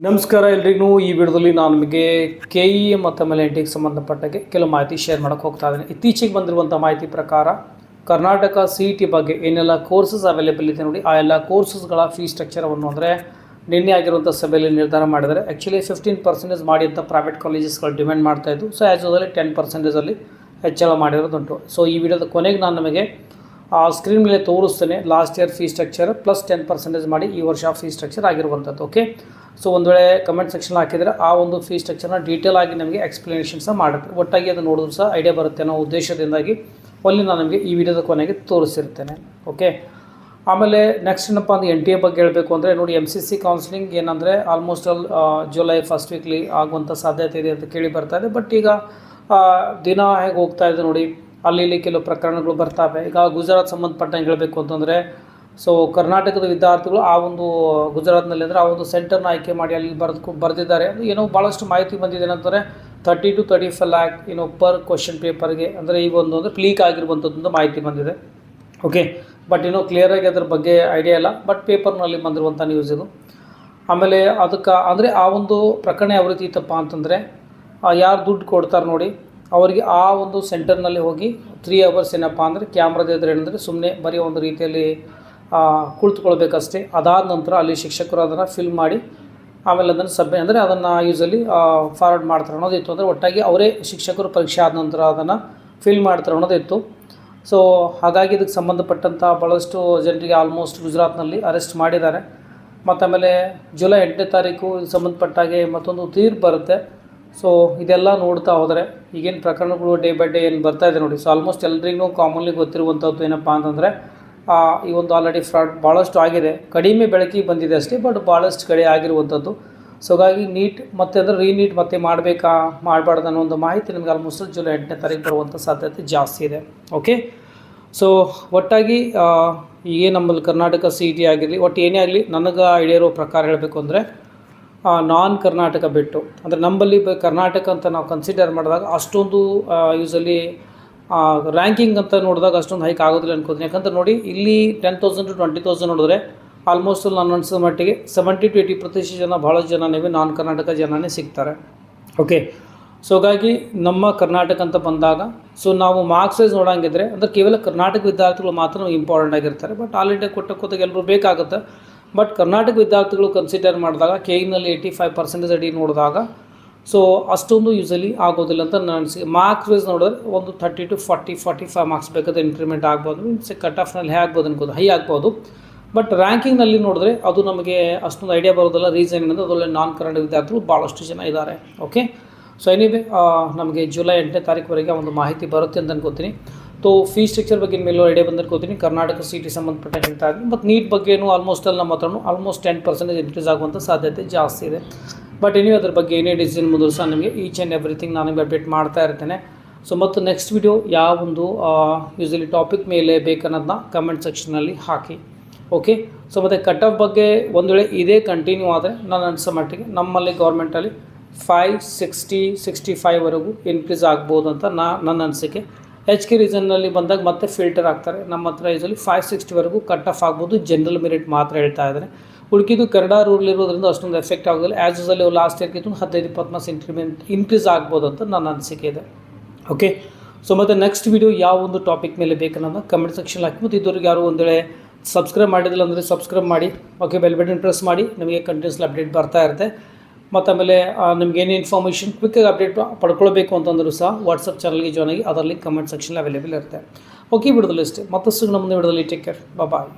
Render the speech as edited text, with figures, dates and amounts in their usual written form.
ನಮಸ್ಕಾರ ಎಲ್ರಿಗೂ ಈ ವಿಡಿಯೋದಲ್ಲಿ ನಾನು ನಿಮಗೆ ಕೆಇ ಮತ್ತು NTಗೆ ಸಂಬಂಧಪಟ್ಟಾಗೆ ಕೆಲವು ಮಾಹಿತಿ ಶೇರ್ ಮಾಡೋಕ್ಕೆ ಹೋಗ್ತಾ ಇದ್ದೀನಿ. ಇತ್ತೀಚೆಗೆ ಬಂದಿರುವಂಥ ಮಾಹಿತಿ ಪ್ರಕಾರ ಕರ್ನಾಟಕ CET ಬಗ್ಗೆ ಏನೆಲ್ಲ ಕೋರ್ಸಸ್ ಅವೈಲೇಬಲ್ ಇದೆ ನೋಡಿ, ಆ ಎಲ್ಲ ಕೋರ್ಸಸ್ಗಳ ಫೀ ಸ್ಟ್ರಕ್ಚರವನ್ನು ಅಂದರೆ ನಿನ್ನೆ ಆಗಿರುವಂಥ ಸಭೆಯಲ್ಲಿ ನಿರ್ಧಾರ ಮಾಡಿದರೆ ಆ್ಯಕ್ಚುಲಿ 15% ಮಾಡಿ ಅಂತ ಪ್ರೈವೇಟ್ ಕಾಲೇಜಸ್ಗಳು ಡಿಮ್ಯಾಂಡ್ ಮಾಡ್ತಾಯಿದ್ದು. ಸೊ ಆ್ಯಸ್ ಯೂಸಲಿ 10%ಅಲ್ಲಿ ಹೆಚ್ಚಳ ಮಾಡಿರೋದುಂಟು. ಸೊ ಈ ವಿಡಿಯೋದ ಕೊನೆಗೆ ನಾನು ನಮಗೆ ಸ್ಕ್ರೀನ್ ಮೇಲೆ ತೋರಿಸ್ತೇನೆ last year fee structure plus 10% ಮಾಡಿ ಈ ವರ್ಷ ಫೀ ಸ್ಟ್ರಕ್ಚರ್ ಆಗಿರುವಂಥದ್ದು. ಓಕೆ, ಸೊ ಒಂದು ವೇಳೆ ಕಮೆಂಟ್ ಸೆಕ್ಷನ್ ಹಾಕಿದರೆ ಆ ಒಂದು ಫೀ ಸ್ಟ್ರಕ್ಚರ್ನ ಡೀಟೇಲ್ ಆಗಿ ನಮಗೆ ಎಕ್ಸ್ಪ್ಲನೇಷನ್ ಸಹ ಮಾಡುತ್ತೆ. ಒಟ್ಟಾಗಿ ಅದು ನೋಡಿದ್ರು ಸಹ ಐಡಿಯಾ ಬರುತ್ತೆ ಅನ್ನೋ ಉದ್ದೇಶದಿಂದಾಗಿ ಅಲ್ಲಿ ನಾನು ನಿಮಗೆ ಈ ವಿಡಿಯೋದ ಕೊನೆಗೆ ತೋರಿಸಿರ್ತೇನೆ. ಓಕೆ, ಆಮೇಲೆ ನೆಕ್ಸ್ಟ್ ಏನಪ್ಪ ಅಂದರೆ NTA ಬಗ್ಗೆ ಹೇಳಬೇಕು ಅಂದರೆ ನೋಡಿ, MCC ಕೌನ್ಸಿಲಿಂಗ್ ಏನಂದರೆ ಆಲ್ಮೋಸ್ಟ್ ಜುಲೈ ಫಸ್ಟ್ ವೀಕ್ಲಿ ಆಗುವಂಥ ಸಾಧ್ಯತೆ ಇದೆ ಅಂತ ಕೇಳಿ ಬರ್ತಾ ಇದೆ. ಬಟ್ ಈಗ ದಿನ ಹೇಗೆ ಹೋಗ್ತಾ ಇದೆ ನೋಡಿ, ಅಲ್ಲಿ ಕೆಲವು ಪ್ರಕರಣಗಳು ಬರ್ತಾವೆ. ಈಗ ಗುಜರಾತ್ ಸಂಬಂಧಪಟ್ಟಂಗೆ ಹೇಳಬೇಕು ಅಂತಂದರೆ, ಸೊ ಕರ್ನಾಟಕದ ವಿದ್ಯಾರ್ಥಿಗಳು ಆ ಒಂದು ಗುಜರಾತ್ನಲ್ಲಿ ಅಂದರೆ ಆ ಒಂದು ಸೆಂಟರ್ನ ಆಯ್ಕೆ ಮಾಡಿ ಅಲ್ಲಿ ಬರೆದಿದ್ದಾರೆ. ಏನೋ ಭಾಳಷ್ಟು ಮಾಹಿತಿ ಬಂದಿದೆ ಏನಂತಾರೆ 30 to 35 lakh ಪರ್ ಕ್ವಶನ್ ಪೇಪರ್ಗೆ ಅಂದರೆ ಈ ಒಂದು ಅಂದರೆ ಲೀಕ್ ಆಗಿರುವಂಥದ್ದು ಮಾಹಿತಿ ಬಂದಿದೆ. ಓಕೆ, ಬಟ್ ಕ್ಲಿಯರಾಗಿ ಅದ್ರ ಬಗ್ಗೆ ಐಡಿಯಾ ಇಲ್ಲ. ಬಟ್ ಪೇಪರ್ನಲ್ಲಿ ಬಂದಿರುವಂಥ ನ್ಯೂಸ್ ಇದು. ಆಮೇಲೆ ಅದಕ್ಕೆ ಅಂದರೆ ಆ ಒಂದು ಪ್ರಕರಣ ಯಾವ ರೀತಿ ಇತ್ತಪ್ಪ ಅಂತಂದರೆ, ಯಾರು ದುಡ್ಡು ಕೊಡ್ತಾರೆ ನೋಡಿ ಅವರಿಗೆ ಆ ಒಂದು ಸೆಂಟರ್ನಲ್ಲಿ ಹೋಗಿ 3 hours ಏನಪ್ಪ ಅಂದರೆ ಕ್ಯಾಮ್ರಾದ ಎದುರು ಏನಂದರೆ ಸುಮ್ಮನೆ ಬರೀ ಒಂದು ರೀತಿಯಲ್ಲಿ ಕುಳಿತುಕೊಳ್ಬೇಕಷ್ಟೇ. ಅದಾದ ನಂತರ ಅಲ್ಲಿ ಶಿಕ್ಷಕರು ಅದನ್ನು ಫಿಲ್ಮ್ ಮಾಡಿ ಆಮೇಲೆ ಅದನ್ನು ಸಭೆ ಅಂದರೆ ಅದನ್ನು ಯೂಸಲಿ ಫಾರ್ವರ್ಡ್ ಮಾಡ್ತಾರೆ ಅನ್ನೋದಿತ್ತು. ಅಂದರೆ ಒಟ್ಟಾಗಿ ಅವರೇ ಶಿಕ್ಷಕರು ಪರೀಕ್ಷೆ ಆದ ನಂತರ ಅದನ್ನು ಫಿಲ್ಮ್ ಮಾಡ್ತಾರೆ ಅನ್ನೋದಿತ್ತು. ಸೊ ಹಾಗಾಗಿ ಇದಕ್ಕೆ ಸಂಬಂಧಪಟ್ಟಂಥ ಭಾಳಷ್ಟು ಜನರಿಗೆ ಆಲ್ಮೋಸ್ಟ್ ಗುಜರಾತ್ನಲ್ಲಿ ಅರೆಸ್ಟ್ ಮಾಡಿದ್ದಾರೆ. ಮತ್ತು ಆಮೇಲೆ ಜುಲೈ 8ನೇ ತಾರೀಕು ಸಂಬಂಧಪಟ್ಟಾಗೆ ಮತ್ತೊಂದು ತೀರ್ಪು ಬರುತ್ತೆ. ಸೊ ಇದೆಲ್ಲ ನೋಡ್ತಾ ಹೋದರೆ ಈಗೇನು ಪ್ರಕರಣಗಳು ಡೇ ಬೈ ಡೇ ಏನು ಬರ್ತಾಯಿದೆ ನೋಡಿ. ಸೊ ಆಲ್ಮೋಸ್ಟ್ ಎಲ್ರಿಗೂ ಕಾಮನ್ಲಿ ಗೊತ್ತಿರುವಂಥದ್ದು ಏನಪ್ಪ ಅಂತಂದರೆ ಈ ಒಂದು ಆಲ್ರೆಡಿ ಫ್ರಾಡ್ ಭಾಳಷ್ಟು ಆಗಿದೆ. ಕಡಿಮೆ ಬೆಳಕಿಗೆ ಬಂದಿದೆ ಅಷ್ಟೇ, ಬಟ್ ಭಾಳಷ್ಟು ಕಡೆ ಆಗಿರುವಂಥದ್ದು. ಸೊ ಹಾಗಾಗಿ ನೀಟ್ ಮತ್ತು ಅಂದರೆ ರೀನೀಟ್ ಮತ್ತೆ ಮಾಡಬೇಕಾ ಮಾಡಬಾರ್ದು ಅನ್ನೋ ಒಂದು ಮಾಹಿತಿ ನಿಮಗೆ ಆಲ್ಮೋಸ್ಟ್ ಜುಲೈ 8ನೇ ತಾರೀಕು ಬರುವಂಥ ಸಾಧ್ಯತೆ ಜಾಸ್ತಿ ಇದೆ. ಓಕೆ, ಸೊ ಒಟ್ಟಾಗಿ ಈಗ ನಮ್ಮಲ್ಲಿ ಕರ್ನಾಟಕ CET ಆಗಿರಲಿ ಒಟ್ಟು ಏನೇ ಆಗಲಿ ನನಗೆ ಐಡಿಯಾ ಇರೋ ಪ್ರಕಾರ ಹೇಳಬೇಕು ಅಂದರೆ ನಾನ್ ಕರ್ನಾಟಕ ಬಿಟ್ಟು ಅಂದರೆ ನಮ್ಮಲ್ಲಿ ಕರ್ನಾಟಕ ಅಂತ ನಾವು ಕನ್ಸಿಡರ್ ಮಾಡಿದಾಗ ಅಷ್ಟೊಂದು ಯೂಸಲಿ ರ್ಯಾಂಕಿಂಗ್ ಅಂತ ನೋಡಿದಾಗ ಅಷ್ಟೊಂದು ಹೈಕ್ ಆಗೋದಿಲ್ಲ ಅನ್ಕೋತೀನಿ. ಯಾಕಂದ್ರೆ ನೋಡಿ, ಇಲ್ಲಿ 10,000 to 20,000 ನೋಡಿದ್ರೆ ಆಲ್ಮೋಸ್ಟ್ ನಾನು ಅನಿಸೋ ಮಟ್ಟಿಗೆ 70 to 80% ಜನ ಭಾಳಷ್ಟು ಜನ ನೀವು ನಾನ್ ಕರ್ನಾಟಕ ಜನನೇ ಸಿಗ್ತಾರೆ. ಓಕೆ, ಸೊ ಹಾಗಾಗಿ ನಮ್ಮ ಕರ್ನಾಟಕ ಅಂತ ಬಂದಾಗ ಸೊ ನಾವು ಮಾರ್ಕ್ಸ್ ವೈಸ್ ನೋಡೋಂಗಿದ್ರೆ ಅಂದರೆ ಕೇವಲ ಕರ್ನಾಟಕ ವಿದ್ಯಾರ್ಥಿಗಳು ಮಾತ್ರ ಇಂಪಾರ್ಟೆಂಟ್ ಆಗಿರ್ತಾರೆ. ಬಟ್ ಆಲ್ ಇಂಡಿಯಾ ಕೊಟ್ಟಾಗ ಎಲ್ಲರೂ ಬೇಕಾಗುತ್ತೆ. ಬಟ್ ಕರ್ನಾಟಕ ವಿದ್ಯಾರ್ಥಿಗಳು ಕನ್ಸಿಡರ್ ಮಾಡಿದಾಗ ಕೆಇನಲ್ಲಿ 85% ಅಡಿ ನೋಡಿದಾಗ ಸೊ ಅಷ್ಟೊಂದು ಯೂಸಲಿ ಆಗೋದಿಲ್ಲ ಅಂತ ನಾನು ಅನಿಸಿಕೆ. ಮಾರ್ಕ್ಸ್ ವೈಸ್ ನೋಡಿದ್ರೆ ಒಂದು 30 to 45 ಮಾರ್ಕ್ಸ್ ಬೇಕಾದ್ರೆ ಇಂಪ್ರೂವ್ಮೆಂಟ್ ಆಗ್ಬೋದು. ಮೀನ್ಸ್ ಕಟ್ ಆಫ್ನಲ್ಲಿ ಹೈ ಆಗ್ಬೋದು ಅನ್ಕೋದು, ಹೈ ಆಗ್ಬೋದು. ಬಟ್ ರ್ಯಾಂಕಿಂಗ್ನಲ್ಲಿ ನೋಡಿದ್ರೆ ಅದು ನಮಗೆ ಅಷ್ಟೊಂದು ಐಡಿಯಾ ಬರೋದಿಲ್ಲ. ರೀಸನ್ ಏನಂದರೆ ಅದರಲ್ಲಿ ನಾನ್ ಕನ್ನಡ ವಿದ್ಯಾರ್ಥಿಗಳು ಭಾಳಷ್ಟು ಜನ ಇದ್ದಾರೆ. ಓಕೆ, ಸೊ ಎನಿವೇ ನಮಗೆ ಜುಲೈ 8ನೇ ತಾರೀಕುವರೆಗೆ ಒಂದು ಮಾಹಿತಿ ಬರುತ್ತೆ ಅಂತ ಅನ್ಕೋತೀನಿ. ಸೊ ಫೀ ಸ್ಟ್ರಕ್ಚರ್ ಬಗ್ಗೆ ಮೇಲೂ ಐಡಿಯಾ ಬಂದಿರ್ಕೋತೀನಿ. ಕರ್ನಾಟಕ CET ಸಂಬಂಧಪಟ್ಟ ಹೇಳ್ತಾ ಇದ್ದೀನಿ. ಮತ್ತು ನೀಟ್ ಬಗ್ಗೆಯೂ ಆಲ್ಮೋಸ್ಟ್ ಅಲ್ಲಿ ನಮ್ಮ ಹತ್ರನೂ ಆಲ್ಮೋಸ್ಟ್ 10% ಇನ್ಕ್ರೀಸ್ ಆಗುವಂಥ ಸಾಧ್ಯತೆ ಜಾಸ್ತಿ ಇದೆ. ಬಟ್ ಅದ್ರ ಬಗ್ಗೆ ಏನೇ ಡಿಸಿಷನ್ ಮುಂದೆ ಸಹ ನಿಮಗೆ ಈಚ್ ಆ್ಯಂಡ್ ಎವ್ರಿಥಿಂಗ್ ನಾನು ಅಪ್ಡೇಟ್ ಮಾಡ್ತಾ ಇರ್ತೇನೆ. ಸೊ ಮತ್ತು ನೆಕ್ಸ್ಟ್ ವಿಡಿಯೋ ಯಾವೊಂದು ಯೂಸಲಿ ಟಾಪಿಕ್ ಮೇಲೆ ಬೇಕನ್ನೋದನ್ನ ಕಮೆಂಟ್ ಸೆಕ್ಷನಲ್ಲಿ ಹಾಕಿ. ಓಕೆ, ಸೊ ಮತ್ತು ಕಟ್ ಆಫ್ ಬಗ್ಗೆ ಒಂದು ವೇಳೆ ಇದೇ ಕಂಟಿನ್ಯೂ ಆದರೆ ನಾನು ಅನಿಸೋ ಮಟ್ಟಿಗೆ ನಮ್ಮಲ್ಲಿ ಗೌರ್ಮೆಂಟಲ್ಲಿ 560-65ವರೆಗೂ ಇನ್ಕ್ರೀಸ್ ಆಗ್ಬೋದು ಅಂತ ನನ್ನ ಅನಿಸಿಕೆ. HK ರೀಸನ್ನಲ್ಲಿ ಬಂದಾಗ ಮತ್ತೆ ಫಿಲ್ಟರ್ ಆಗ್ತಾರೆ. ನಮ್ಮ ಹತ್ರ ಯೂಸಲಿ 560ವರೆಗೂ ಕಟ್ ಆಫ್ ಆಗ್ಬೋದು. ಜನರಲ್ ಮೆರಿಟ್ ಮಾತ್ರ ಹೇಳ್ತಾ ಇದ್ದಾರೆ. ಉಳ್ಕಿದ್ದು ಕನ್ನಡ ರೂಲ್ ಇರೋದ್ರಿಂದ ಅಷ್ಟೊಂದು ಎಫೆಕ್ಟ್ ಆಗೋದಿಲ್ಲ. ಆ್ಯಸ್ ಯೂಸಲಿ ಲಾಸ್ಟ್ ಇಯರ್ಗಿಂತ 15-20 ಮಾರ್ಕ್ಸ್ ಇನ್ಕ್ರೀಸ್ ಆಗ್ಬೋದು ಅಂತ ನನ್ನ ಅನಿಸಿಕೆ ಇದೆ. ಓಕೆ, ಸೊ ಮತ್ತು ನೆಕ್ಸ್ಟ್ ವಿಡಿಯೋ ಯಾವ ಒಂದು ಟಾಪಿಕ್ ಮೇಲೆ ಬೇಕನ್ನೋದನ್ನ ಕಮೆಂಟ್ ಸೆಕ್ಷನ್ ಹಾಕಿ. ಮತ್ತು ಇದುವರೆಗೆ ಯಾರು ಒಂದು ವೇಳೆ ಸಬ್ಸ್ಕ್ರೈಬ್ ಮಾಡಿದಿಲ್ಲ ಅಂದರೆ ಸಬ್ಸ್ಕ್ರೈಬ್ ಮಾಡಿ. ಓಕೆ, ಬೆಲ್ ಬಟನ್ ಪ್ರೆಸ್ ಮಾಡಿ. ನಿಮಗೆ ಕಂಟಿನ್ಯೂಸ್ಲಿ ಅಪ್ಡೇಟ್ ಬರ್ತಾ ಇರುತ್ತೆ. ಮತ್ತು ಆಮೇಲೆ ನಿಮ್ಗೆ ಏನೇ ಇನ್ಫಾರ್ಮೇಷನ್ ಕ್ವಿಕ್ಕಾಗಿ ಅಪ್ಡೇಟ್ ಪಡ್ಕೊಳ್ಬೇಕು ಅಂತಂದರೂ ಸಹ ವಾಟ್ಸಪ್ ಚಾನಲ್ಗೆ ಜಾಯ್ನ್ ಆಗಿ ಅದರಲ್ಲಿ ಕಮೆಂಟ್ ಸೆಕ್ಷನ್ ಅವೈಲೇಬಲ್ ಇರುತ್ತೆ. ಓಕೆ, ವಿಡಿಯೋದಲ್ಲಿ ಅಷ್ಟೇ. ಮತ್ತಷ್ಟು ನಮ್ಮ ವಿಡಿಯೋದಲ್ಲಿ ಟೇಕ್ ಕೇರ್, ಬಾಯ್.